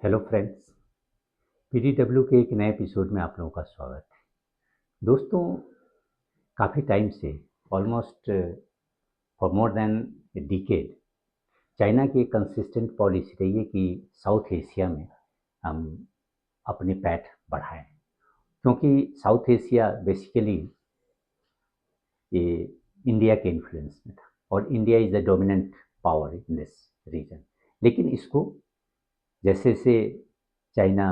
Hello friends, PDW के एक नए एपिसोड में आप लोगों का स्वागत है। दोस्तों, काफ़ी टाइम से almost for more than a decade China की एक कंसिस्टेंट पॉलिसी रही है कि साउथ एशिया में हम अपनी पैठ बढ़ाएं, क्योंकि साउथ एशिया बेसिकली ये इंडिया के इन्फ्लुएंस में था और India is the dominant power in this region. लेकिन इसको जैसे जैसे चाइना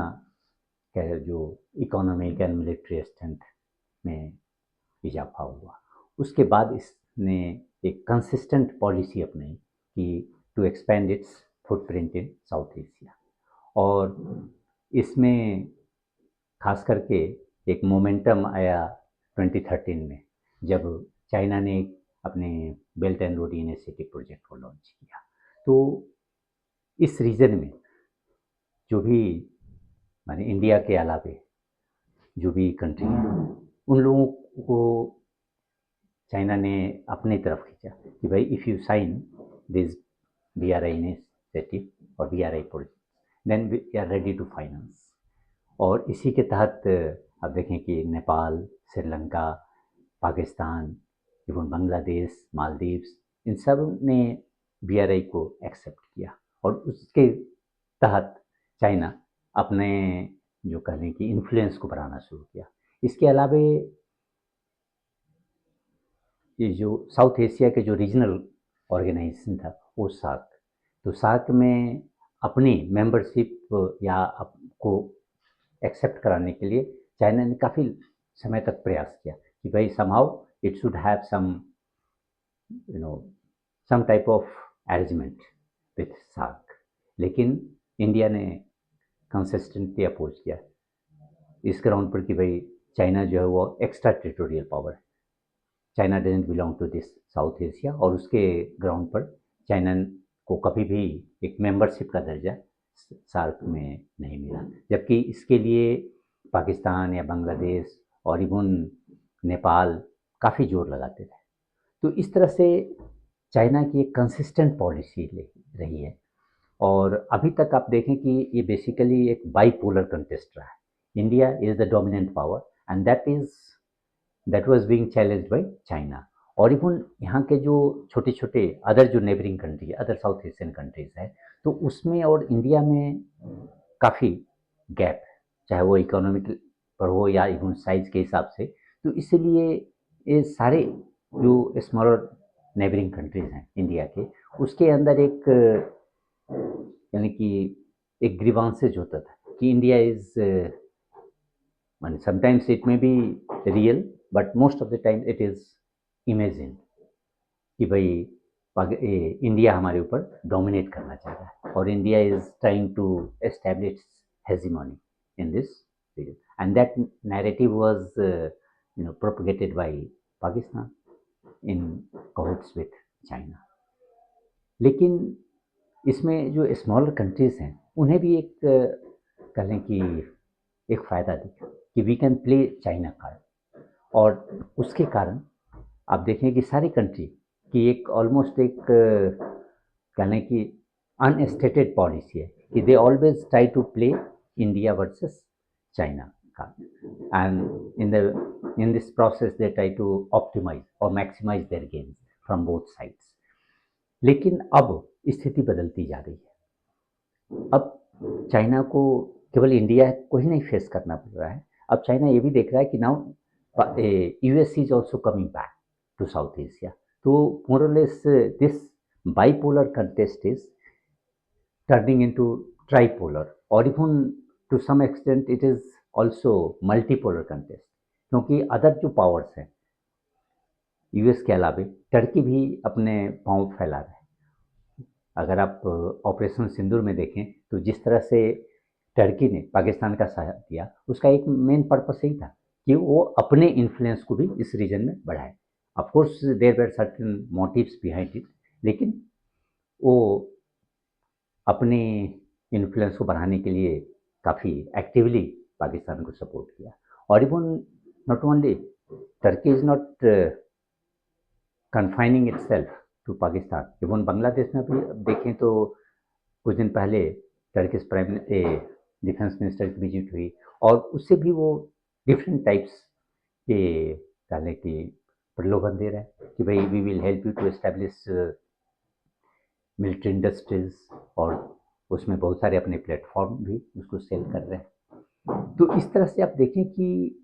का जो इकोनॉमिक एंड मिलिट्री स्ट्रेंथ में इजाफा हुआ, उसके बाद इसने एक कंसिस्टेंट पॉलिसी अपनाई कि to expand its footprint in South Asia. और इसमें खास करके एक मोमेंटम आया 2013 में, जब चाइना ने अपने belt and road initiative project को लॉन्च किया। तो इस रीजन में जो भी माने इंडिया के अलावे जो भी कंट्री हैं, उन लोगों को चाइना ने अपनी तरफ खींचा कि भाई if you sign this BRI initiative और BRI project, then we are ready to finance. और इसी के तहत अब देखें कि नेपाल, श्रीलंका, पाकिस्तान, इवन बांग्लादेश, मालदीव्स, इन सब ने BRI को एक्सेप्ट किया और उसके तहत चाइना अपने जो कह लें कि इन्फ्लुएंस को बढ़ाना शुरू किया। इसके अलावा ये जो साउथ एशिया के जो रीजनल ऑर्गेनाइजेशन था वो सार्क, तो सार्क में अपनी मेंबरशिप या आपको एक्सेप्ट कराने के लिए चाइना ने काफ़ी समय तक प्रयास किया कि भाई somehow it should have some you know some type of arrangement with SAARC. लेकिन इंडिया ने कंसिस्टेंटली अपोज किया इस ग्राउंड पर कि भाई चाइना जो है वो एक्स्ट्रा टेरिटोरियल पावर है, China doesn't belong to this South Asia, और उसके ग्राउंड पर चाइना को कभी भी एक मेंबरशिप का दर्जा सार्क में नहीं मिला। जबकि इसके लिए पाकिस्तान या बांग्लादेश और इवन नेपाल काफ़ी जोर लगाते थे। तो इस तरह से चाइना की एक कंसिस्टेंट पॉलिसी रही है। और अभी तक आप देखें कि ये बेसिकली एक बाईपोलर कंटेस्ट रहा है। India is the dominant power and that was being challenged by China. और इवन यहाँ के जो छोटे छोटे अदर जो नेबरिंग कंट्री है, अदर साउथ एशियन कंट्रीज है, तो उसमें और इंडिया में काफ़ी गैप है, चाहे वो इकोनॉमिक पर हो या इवन साइज के हिसाब से। तो इसलिए ये सारे जो स्मॉलर नेबरिंग कंट्रीज हैं इंडिया के, उसके अंदर एक यानी कि एक ग्रीवांसेज होता था कि इंडिया इज मान sometimes it may be real but most of the time it is imagine कि भाई इंडिया हमारे ऊपर डोमिनेट करना चाह रहा है और India is trying to establish hegemony in this region, and that narrative was propagated by Pakistan in cahoots with China. लेकिन इसमें जो स्मॉलर कंट्रीज हैं उन्हें भी एक कह लें कि एक फ़ायदा दिखा कि we can play China card. और उसके कारण आप देखें कि सारी कंट्री की एक ऑलमोस्ट एक कह लें कि अनस्टेटेड पॉलिसी है कि they always try to play India versus China card, and in this process they try to optimise और maximise their gains from both sides. लेकिन अब स्थिति बदलती जा रही है। अब चाइना को केवल इंडिया को ही नहीं फेस करना पड़ रहा है, अब चाइना ये भी देख रहा है कि now US is also coming back to South Asia. तो मोर और less this bipolar contest is turning into tripolar, और even to some extent it is also multipolar contest, क्योंकि अदर जो पावर्स हैं यूएस के अलावा टर्की भी अपने पांव फैला रहे हैं। अगर आप ऑपरेशन सिंदूर में देखें तो जिस तरह से टर्की ने पाकिस्तान का साथ दिया, उसका एक मेन पर्पस यही था कि वो अपने इन्फ्लुएंस को भी इस रीजन में बढ़ाए। Of course there were certain motives behind it, लेकिन वो अपने इन्फ्लुएंस को बढ़ाने के लिए काफ़ी एक्टिवली पाकिस्तान को सपोर्ट किया। और even not only Turkey is not confining itself to Pakistan, even Bangladesh में भी देखें तो कुछ दिन पहले टर्किश डिफेंस मिनिस्टर की विजिट हुई, और उससे भी वो डिफरेंट टाइप्स के कहने की प्रलोभन दे रहे हैं कि भाई we will help you to establish military industries, और उसमें बहुत सारे अपने प्लेटफॉर्म भी उसको सेल कर रहे हैं। तो इस तरह से आप देखें कि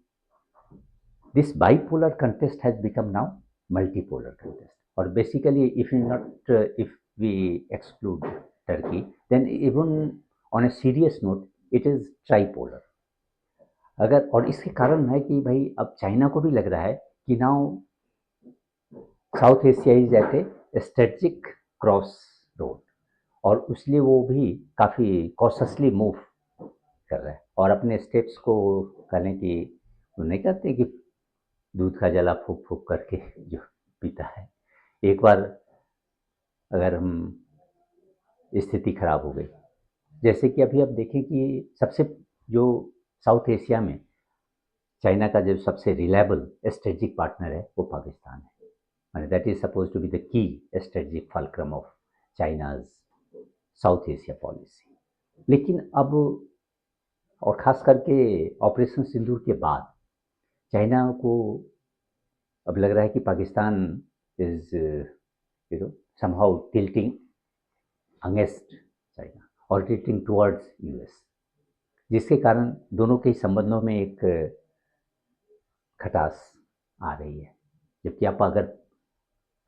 this bipolar contest has become now multipolar contest. Or basically, if we exclude Turkey, then even on a serious note, it is tripolar. अगर और इसके कारण है कि भाई अब चाइना को भी लग रहा है कि now South Asia is at a strategic cross road, और इसलिए वो भी काफ़ी कॉशसली मूव कर रहा है, और अपने स्टेप्स को करने की वो नहीं करते कि दूध का जला फूक फूक करके जो पीता है, एक बार अगर हम स्थिति खराब हो गई, जैसे कि अभी आप देखें कि सबसे जो साउथ एशिया में चाइना का जो सबसे रिलायबल स्ट्रेटजिक पार्टनर है वो पाकिस्तान है, माने that is suppose to be the key strategic fulcrum of China's South Asia policy. लेकिन अब और ख़ास करके ऑपरेशन सिंदूर के बाद चाइना को अब लग रहा है कि Pakistan is somehow tilting against China और tilting towards यूएस, जिसके कारण दोनों के संबंधों में एक खटास आ रही है। जबकि आप अगर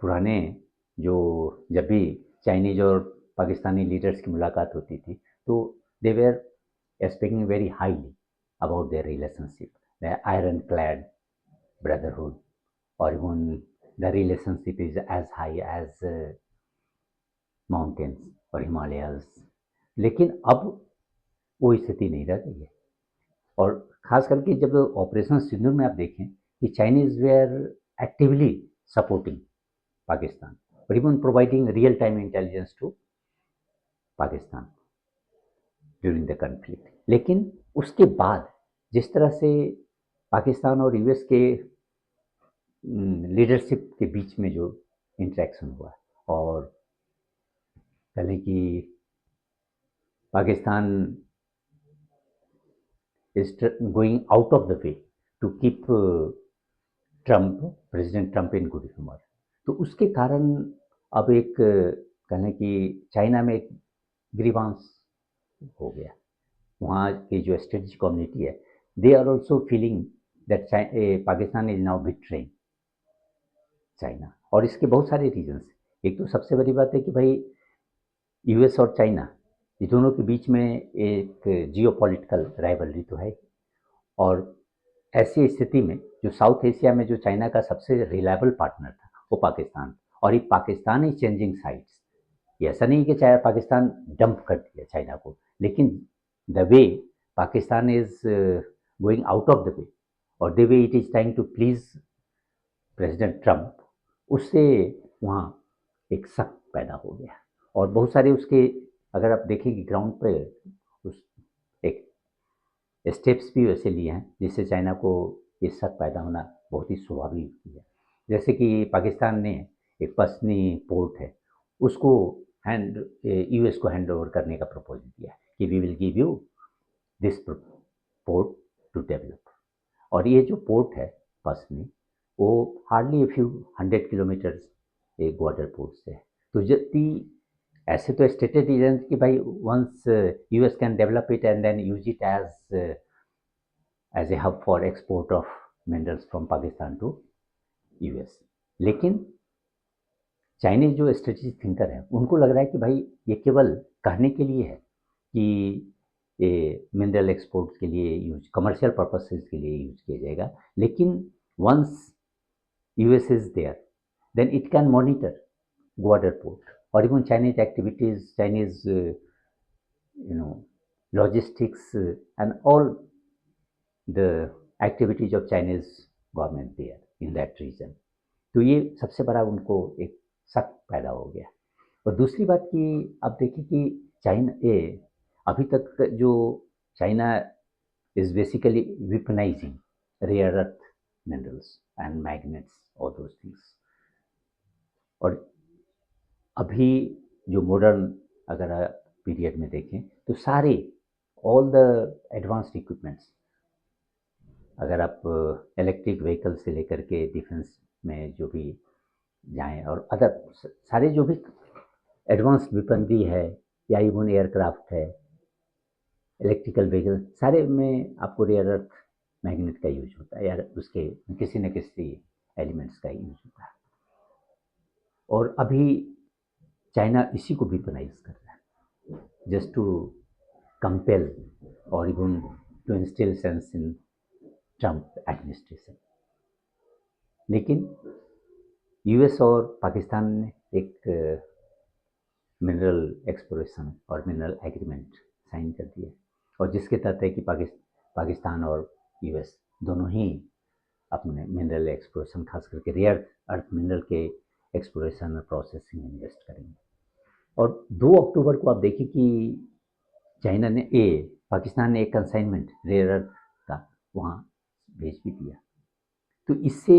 पुराने जो जब भी चाइनीज और पाकिस्तानी लीडर्स की मुलाकात होती थी तो they were speaking very highly about their relationship, the iron clad brotherhood, or even the relationship is as high as mountains और हिमालयाज। लेकिन अब वो स्थिति नहीं रह गई है, और ख़ास करके जब ऑपरेशन सिंदूर में आप देखें कि Chinese were actively supporting Pakistan और even providing real time intelligence to Pakistan during the conflict. लेकिन उसके बाद जिस तरह से पाकिस्तान और यूएस के लीडरशिप के बीच में जो इंटरेक्शन हुआ, और कहें कि Pakistan is going out of the way to keep President Trump in good humour, तो उसके कारण अब एक कहें कि चाइना में एक ग्रीवांस हो गया। वहाँ की जो स्ट्रेटेजिक कम्युनिटी है, they are also feeling that Pakistan is now betraying China, और इसके बहुत सारे रीजंस। एक तो सबसे बड़ी बात है कि भाई यूएस और चाइना ये दोनों के बीच में एक जियोपॉलिटिकल राइवलरी तो है, और ऐसी स्थिति में जो साउथ एशिया में जो चाइना का सबसे रिलायबल पार्टनर था वो पाकिस्तान, और ये पाकिस्तान इज चेंजिंग साइड्स। ये ऐसा नहीं कि चाहे पाकिस्तान डंप कर दिया चाइना को, लेकिन the way Pakistan is going out of the way, और the way it is trying to please president Trump, उससे वहाँ एक शक पैदा हो गया। और बहुत सारे उसके अगर आप देखेंगे ग्राउंड पे उस एक स्टेप्स भी वैसे लिए हैं जिससे चाइना को ये शक पैदा होना बहुत ही स्वाभाविक है। जैसे कि पाकिस्तान ने एक पसनी पोर्ट है उसको यूएस को हैंड ओवर करने का प्रपोजल दिया कि we will give you this port to develop, और ये जो पोर्ट है पसनी वो हार्डली फ्यू 100 किलोमीटर्स एक बॉर्डर पोर्ट से है। तो जितनी ऐसे तो स्टेटेड रीजन कि भाई once US can develop it and then use it as a hub for export of minerals from Pakistan to US. लेकिन चाइनीज जो स्ट्रेटेजिक थिंकर है उनको लग रहा है कि भाई ये केवल कहने के लिए है कि ये मिनरल एक्सपोर्ट के लिए यूज कमर्शियल पर्पसेस के लिए यूज किया जाएगा, लेकिन once US is there then it can monitor border port or even Chinese activities, Chinese logistics and all the activities of Chinese government there in that region। तो ये सबसे बड़ा उनको एक शक पैदा हो गया। और दूसरी बात कि आप देखिए कि चाइना अभी तक जो China is basically weaponizing rare earth minerals and magnets all those things, और अभी जो मॉडर्न अगर पीरियड में देखें तो सारे ऑल द एडवांस्ड इक्विपमेंट्स, अगर आप इलेक्ट्रिक व्हीकल से लेकर के डिफेंस में जो भी जाएं और अदर सारे जो भी एडवांस्ड वेपनरी है या इवन एयरक्राफ्ट है, इलेक्ट्रिकल व्हीकल, सारे में आपको रेयर अर्थ मैग्नेट का यूज होता है या उसके किसी न किसी एलिमेंट्स का यूज होता है। और अभी चाइना इसी को वेपनाइज कर रहा है जस्ट टू कंपेल और even to instil sense in Trump administration. लेकिन यूएस और पाकिस्तान ने एक मिनरल एक्सप्लोरेशन और मिनरल एग्रीमेंट साइन कर दिया और जिसके तहत है कि पाकिस्तान और यूएस दोनों ही अपने मिनरल एक्सप्लोरेशन, खास करके रेयर अर्थ मिनरल के एक्सप्लोरेशन और प्रोसेसिंग में इन्वेस्ट करेंगे। और 2 अक्टूबर को आप देखिए कि चाइना ने पाकिस्तान ने एक कंसाइनमेंट रेयर अर्थ का वहाँ भेज भी दिया। तो इससे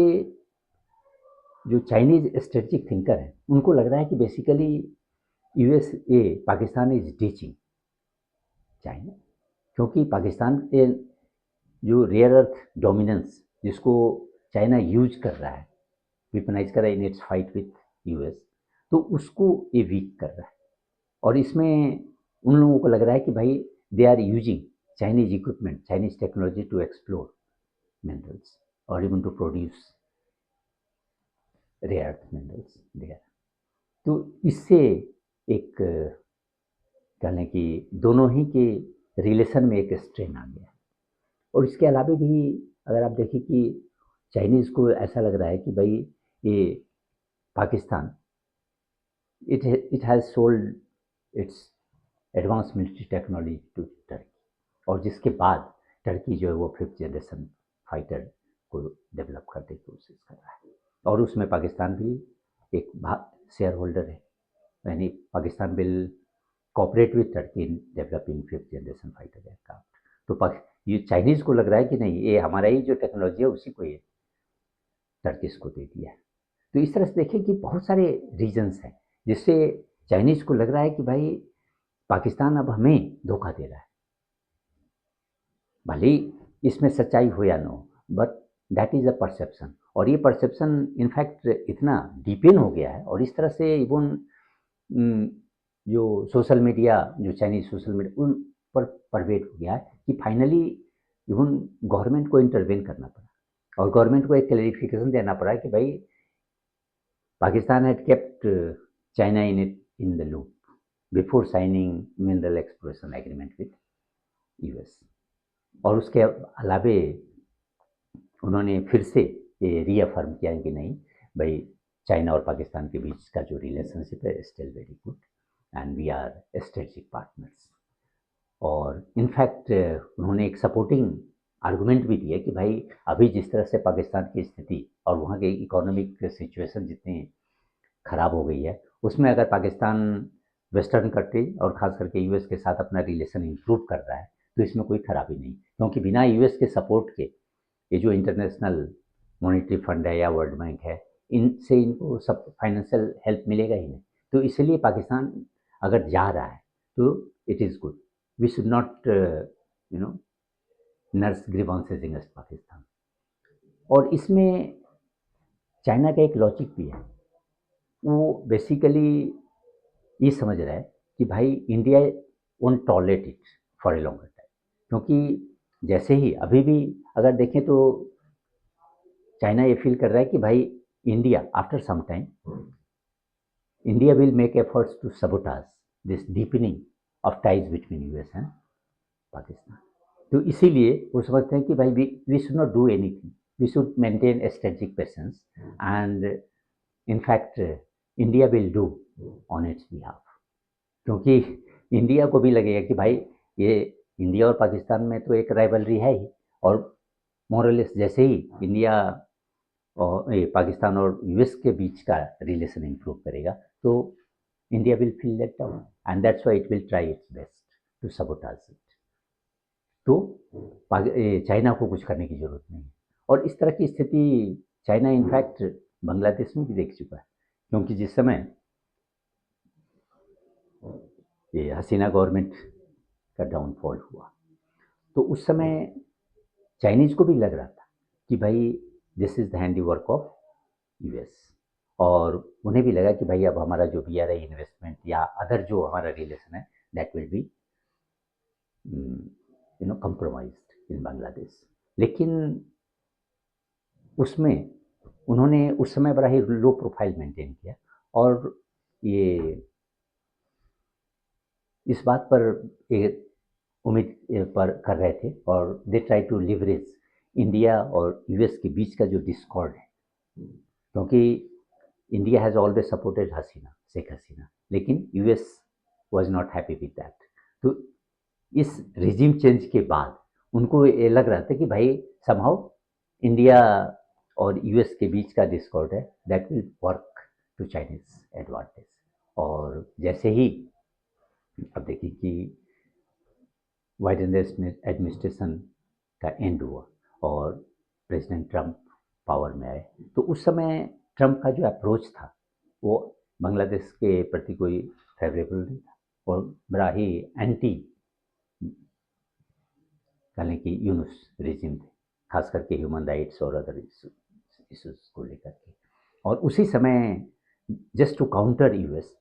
जो चाइनीज स्ट्रेटेजिक थिंकर हैं उनको लग रहा है कि basically USA Pakistan is teaching China, क्योंकि पाकिस्तान के जो रेयर अर्थ डोमिनेंस जिसको चाइना यूज कर रहा है, वेपनाइज कर रहा है in its fight with US, तो उसको ये वीक कर रहा है। और इसमें उन लोगों को लग रहा है कि भाई they are using Chinese equipment, Chinese technology to explore minerals और even to produce rare earth minerals there. तो इससे एक कह लें कि दोनों ही के रिलेशन में एक स्ट्रेन आ गया। और इसके अलावा भी अगर आप देखें कि चाइनीज़ को ऐसा लग रहा है कि भाई ये Pakistan it has sold its advance military technology to Turkey, और जिसके बाद टर्की जो है वो 5th जनरेशन फाइटर को डेवलप करने की कोशिश कर रहा है। और उसमें पाकिस्तान भी एक शेयर होल्डर है, यानी Pakistan will cooperate with Turkey in developing 5th generation fighter aircraft. तो ये चाइनीज़ को लग रहा है कि नहीं, ये हमारा ही जो टेक्नोलॉजी है उसी को ये टर्किश को दे दिया है। तो इस तरह से देखिए कि बहुत सारे रीजन्स हैं जिससे चाइनीज़ को लग रहा है कि भाई पाकिस्तान अब हमें धोखा दे रहा है। भले इसमें सच्चाई हो या न हो, but that is a perception. और ये परसेप्शन इनफैक्ट इतना डीपेन हो गया है और इस तरह से इवन जो सोशल मीडिया, जो चाइनीज सोशल मीडिया उन पर परवेट हो गया है कि फाइनली इवन गवर्नमेंट को इंटरवेन करना पड़ा और गवर्नमेंट को एक क्लैरिफिकेशन देना पड़ा कि भाई Pakistan had kept China in the loop before signing mineral exploration agreement with US. और उसके अलावे उन्होंने फिर से ये रीअफर्म किया कि नहीं भाई, चाइना और पाकिस्तान के बीच का जो रिलेशनशिप है still very good and we are strategic partners. और इनफैक्ट उन्होंने एक सपोर्टिंग आर्गुमेंट भी दिया कि भाई अभी जिस तरह से पाकिस्तान की स्थिति और वहाँ की इकोनॉमिक सिचुएशन जितनी ख़राब हो गई है, उसमें अगर पाकिस्तान वेस्टर्न कंट्री और ख़ास करके यूएस के साथ अपना रिलेशन इम्प्रूव कर रहा है तो इसमें कोई खराबी नहीं, क्योंकि बिना यूएस के सपोर्ट के ये जो इंटरनेशनल मॉनेटरी फंड है या वर्ल्ड बैंक है, इनसे इनको सब फाइनेंशियल हेल्प मिलेगा ही नहीं। तो इसलिए पाकिस्तान अगर जा रहा है तो it is good. We should not nurse grievances against Pakistan. और इसमें चाइना का एक लॉजिक भी है, वो बेसिकली ये समझ रहा है कि भाई India won't tolerate it for a longer time, क्योंकि जैसे ही अभी भी अगर देखें तो चाइना ये फील कर रहा है कि भाई India after some time India will make efforts to sabotage this deepening of ties between US and Pakistan. तो इसीलिए वो समझते हैं कि भाई we should not do anything, we should maintain strategic patience and in fact India will do on its behalf. क्योंकि India को भी लगेगा कि भाई ये इंडिया और पाकिस्तान में तो एक राइवलरी है ही, और मोरलेस जैसे ही इंडिया और पाकिस्तान और यूएस के बीच का रिलेशन इम्प्रूव करेगा तो India will feel let down and that's why it will try its best to sabotage it. तो चाइना को कुछ करने की ज़रूरत नहीं है। और इस तरह की स्थिति चाइना इनफैक्ट बांग्लादेश में भी देख चुका है, क्योंकि जिस समय ये हसीना गवर्नमेंट का डाउनफॉल हुआ, तो उस समय चाइनीज़ को भी लग रहा था कि भाई this is the handiwork of US, और उन्हें भी लगा कि भाई अब हमारा जो बीआरआई इन्वेस्टमेंट या अदर जो हमारा रिलेशन है दैट विल बी compromised इन बांग्लादेश। लेकिन उसमें उन्होंने उस समय बड़ा ही लो प्रोफाइल मेंटेन किया, और ये इस बात पर एक उम्मीद पर कर रहे थे, और they try to leverage India और यूएस के बीच का जो डिस्कॉर्ड है, क्योंकि India has always supported Hasina, Sheikh Hasina, लेकिन US was not happy with that. तो इस रिजीम चेंज के बाद उनको ये लग रहा था कि भाई समहाउ इंडिया और यूएस के बीच का डिस्कॉर्ड है that will work to Chinese advantage. और जैसे ही अब देखिए कि बाइडेन एडमिनिस्ट्रेशन का एंड हुआ और प्रेसिडेंट ट्रंप पावर में आए, तो उस समय ट्रंप का जो अप्रोच था वो बांग्लादेश के प्रति कोई फेवरेबल नहीं था, और बड़ा ही एंटी कहने की यूनुस रिजिम थे, खास करके ह्यूमन राइट्स और अदर इश्यूज को लेकर के। और उसी समय just to counter US,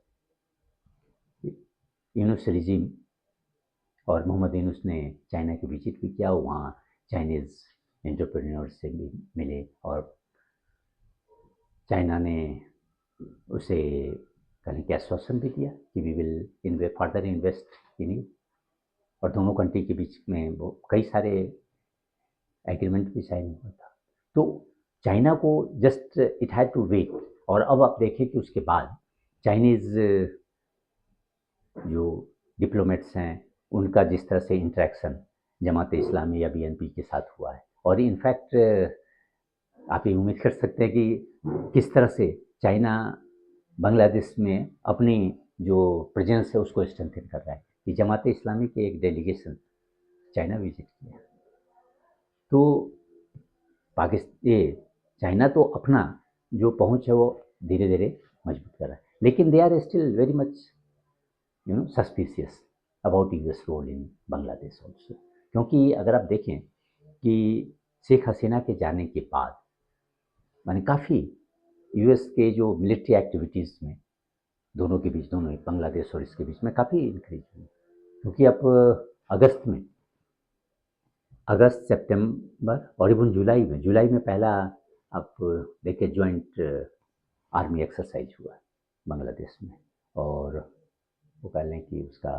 Yunus regime और मोहम्मद यूनुस ने चाइना की विजिट भी किया, वहाँ चाइनीज़ एंटरप्रेन्योर्स से भी मिले, और चाइना ने उसे कहने की आश्वासन भी दिया कि we will further invest in you, और दोनों कंट्री के बीच में वो कई सारे एग्रीमेंट भी साइन हुआ था। तो चाइना को just it had to wait, और अब आप देखें कि उसके बाद चाइनीज़ जो डिप्लोमेट्स हैं उनका जिस तरह से इंटरेक्शन जमात इस्लामी या बीएनपी के साथ हुआ है, और इनफैक्ट आप ये उम्मीद कर सकते हैं कि किस तरह से चाइना बांग्लादेश में अपनी जो प्रेजेंस है उसको स्ट्रेंथन कर रहा है, कि जमात इस्लामी के एक डेलीगेशन चाइना विजिट किया। तो पाकिस्तान ये चाइना तो अपना जो पहुंच है वो धीरे धीरे मजबूत कर रहा है, लेकिन they are still very much suspicious about US role in Bangladesh also, क्योंकि अगर आप देखें कि शेख हसीना के जाने के बाद माने काफ़ी यूएस के जो मिलिट्री एक्टिविटीज़ में दोनों के बीच, दोनों बांग्लादेश और इसके बीच में काफ़ी इंक्रीज हुई, क्योंकि अब अगस्त सितंबर और इवन जुलाई में पहला आप देखिए ज्वाइंट आर्मी एक्सरसाइज हुआ बांग्लादेश में, और वो कह लें कि उसका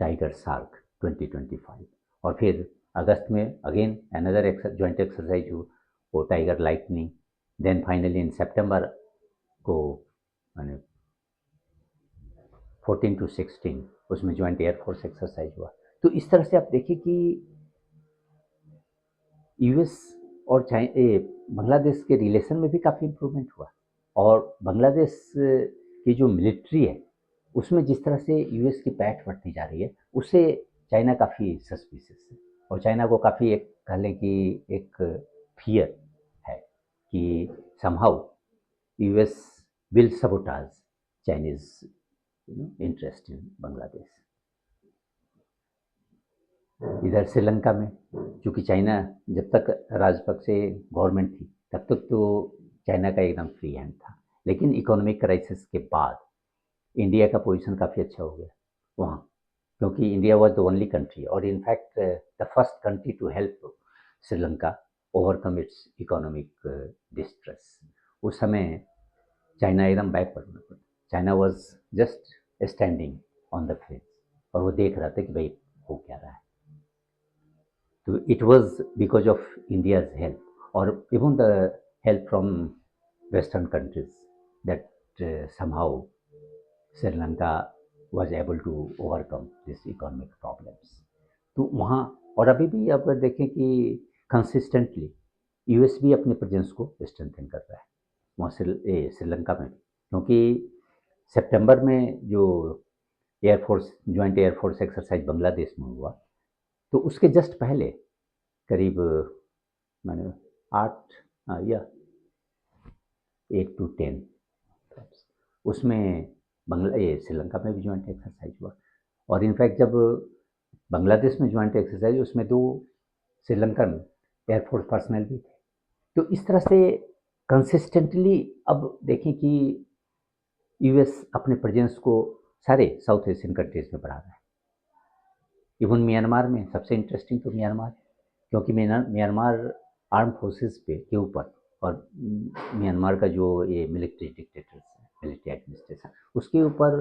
टाइगर शार्क 2025, और फिर अगस्त में अगेन अनदर ज्वाइंट एक्सरसाइज हुआ, वो Tiger Lightning, then finally in सितंबर को मैंने 14 to 16 उसमें ज्वाइंट एयरफोर्स एक्सरसाइज हुआ। तो इस तरह से आप देखिए कि यूएस और बांग्लादेश के रिलेशन में भी काफ़ी इम्प्रूवमेंट हुआ, और बांग्लादेश की जो मिलिट्री है उसमें जिस तरह से यूएस की पैठ बढ़ती जा रही है उससे चाइना काफ़ी सस्पिशियस है, और चाइना को काफ़ी एक कह लें कि एक फियर है कि somehow US will sabotage Chinese interest in Bangladesh. इधर श्रीलंका में चूँकि चाइना जब तक राजपक्षे गवर्नमेंट थी तब तक तो चाइना का एकदम फ्री हैंड था, लेकिन इकोनॉमिक क्राइसिस के बाद इंडिया का पोजीशन काफ़ी अच्छा हो गया वहाँ, क्योंकि India was the only country और in fact the first country to help Sri Lanka overcome its economic distress. उस समय चाइना एकदम बैकवर्ड में पड़ा, China was just standing on the face, और वो देख रहा था कि भाई हो क्या रहा है। तो it was because of India's help और even the help from western countries that somehow Sri Lanka was able to overcome this economic problems। तो वहाँ और अभी भी आप देखें कि कंसिस्टेंटली यूएस भी अपने प्रेजेंस को स्ट्रेंथन कर रहा है वहाँ श्रीलंका में भी, क्योंकि सितंबर में जो air force joint air force exercise Bangladesh में हुआ तो उसके जस्ट पहले करीब मैंने 8 या 8 to 10 उसमें ये श्रीलंका में भी जॉइंट एक्सरसाइज हुआ। और इनफैक्ट जब बांग्लादेश में जॉइंट एक्सरसाइज, उसमें 2 श्रीलंकन एयरफोर्स पर्सनल भी थे। तो इस तरह से कंसिस्टेंटली अब देखें कि यूएस अपने प्रेजेंस को सारे साउथ एशियन कंट्रीज में बढ़ा रहा है। इवन म्यांमार में सबसे इंटरेस्टिंग तो म्यांमार है, क्योंकि म्यांमार आर्म फोर्सेस के ऊपर, और म्यांमार का जो ये मिलिट्री डिक्टेटर्स है, मिलिट्री एडमिनिस्ट्रेशन, उसके ऊपर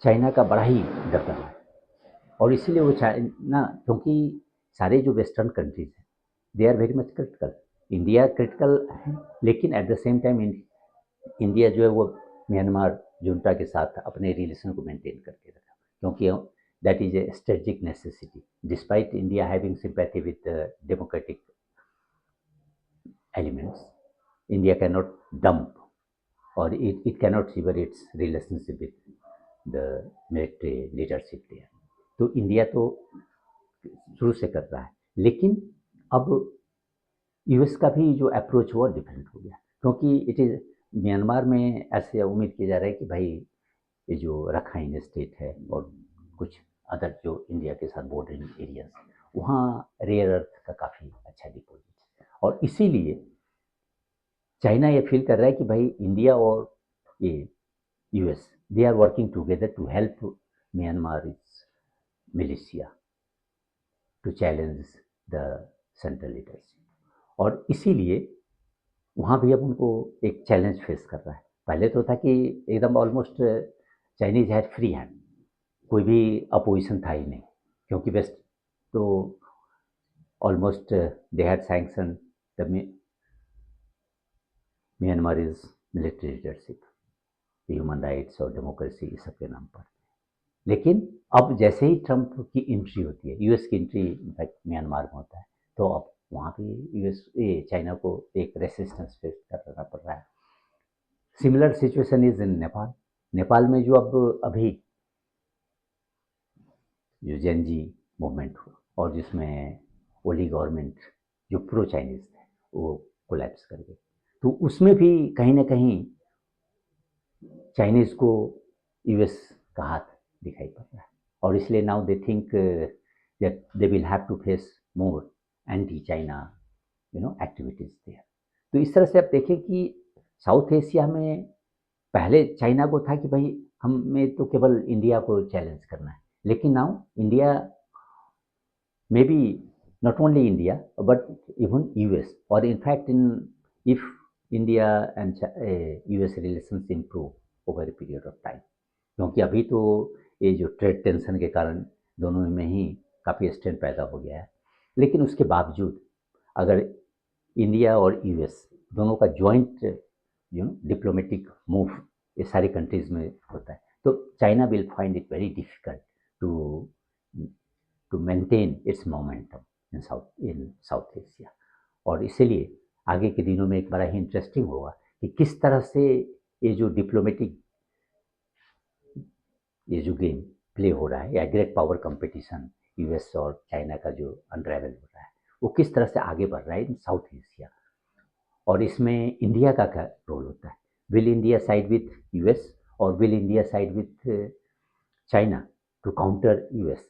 चाइना का बड़ा ही दबदबा है। और इसीलिए वो चाइना, क्योंकि सारे जो वेस्टर्न कंट्रीज हैं they are very much critical, India critical है, लेकिन at the same time India जो है वो म्यांमार जुंटा के साथ अपने रिलेशन को मेंटेन करके रखा, क्योंकि that is a strategic necessity, despite India having sympathy with democratic elements. India cannot dump, or it cannot sever its relationship with the military leadership there. तो इंडिया तो शुरू से कर रहा है, लेकिन अब यूएस का भी जो अप्रोच हुआ डिफरेंट हो गया, क्योंकि इट इज़ म्यांमार में ऐसे उम्मीद किया जा रहा है कि भाई ये जो रखाइन स्टेट है और कुछ अदर जो इंडिया के साथ बॉर्डरिंग एरियाज, वहाँ रेयर अर्थ का काफ़ी अच्छा डिपॉजिट है, और इसीलिए चाइना ये फील कर रहा है कि भाई इंडिया और ये US they are working together to help Myanmar militia to challenge the central leadership, और इसीलिए वहाँ भी अब उनको एक चैलेंज फेस कर रहा है। पहले तो था कि एकदम almost Chinese had free hand, कोई भी अपोजिशन था ही नहीं, क्योंकि वेस्ट तो almost they had sanction the Myanmar is military leadership, human rights और डेमोक्रेसी, इस सब के नाम पर। लेकिन अब जैसे ही ट्रंप की एंट्री होती है, यूएस की एंट्री इनफैक्ट म्यांमार में होता है, तो अब वहाँ भी चाइना को एक रेसिस्टेंस फेस करना पड़ रहा है। Similar situation is in Nepal. Nepal में जो अब अभी जो जेनजी मूवमेंट हुआ, और जिसमें ओली गवर्नमेंट जो प्रो चाइनीज थे वो कोलैप्स कर गई, तो उसमें भी कहीं ना कहीं चाइनीज को यूएस का हाथ दिखाई पड़ रहा है, और इसलिए now they think that they will have to face more anti China activities there. तो इस तरह से आप देखें कि साउथ एशिया में पहले चाइना को था कि भाई हमें तो केवल इंडिया को चैलेंज करना है, लेकिन now India may be not only India but even US, or in fact if India and US relations improve over a period of time, क्योंकि अभी तो ये जो ट्रेड टेंशन के कारण दोनों में ही काफ़ी स्ट्रेन पैदा हो गया है, लेकिन उसके बावजूद अगर इंडिया और यूएस दोनों का जॉइंट डिप्लोमेटिक मूव ये सारी कंट्रीज में होता है, तो China will find it very difficult to maintain its momentum in South Asia. और इसीलिए आगे के दिनों में एक बड़ा ही इंटरेस्टिंग होगा कि किस तरह से ये जो डिप्लोमेटिक ये जो गेम प्ले हो रहा है, या ग्रेट पावर कंपटीशन यूएस और चाइना का जो अनरेवल हो रहा है, वो किस तरह से आगे बढ़ रहा है इन साउथ एशिया, और इसमें इंडिया का क्या रोल होता है। Will India side with US, और will India side with China to counter US,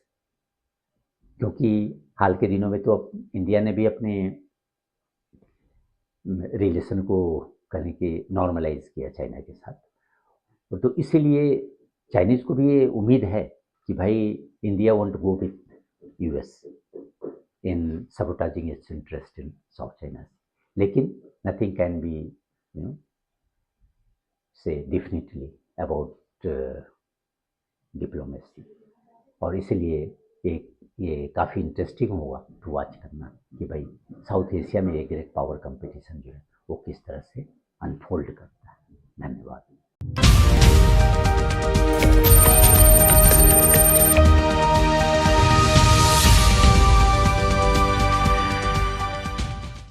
क्योंकि हाल के दिनों में तो अब इंडिया ने भी अपने रिलेशन को करने की नॉर्मलाइज किया चाइना के साथ, तो इसीलिए चाइनीज को भी ये उम्मीद है कि भाई India want to go with US in sabotaging its interest in South China, लेकिन nothing can be say definitely about diplomacy, और इसलिए ये काफ़ी इंटरेस्टिंग होगा टू वॉच करना कि भाई साउथ एशिया में एक ग्रेट पावर कंपटीशन जो है वो किस तरह से अनफोल्ड कर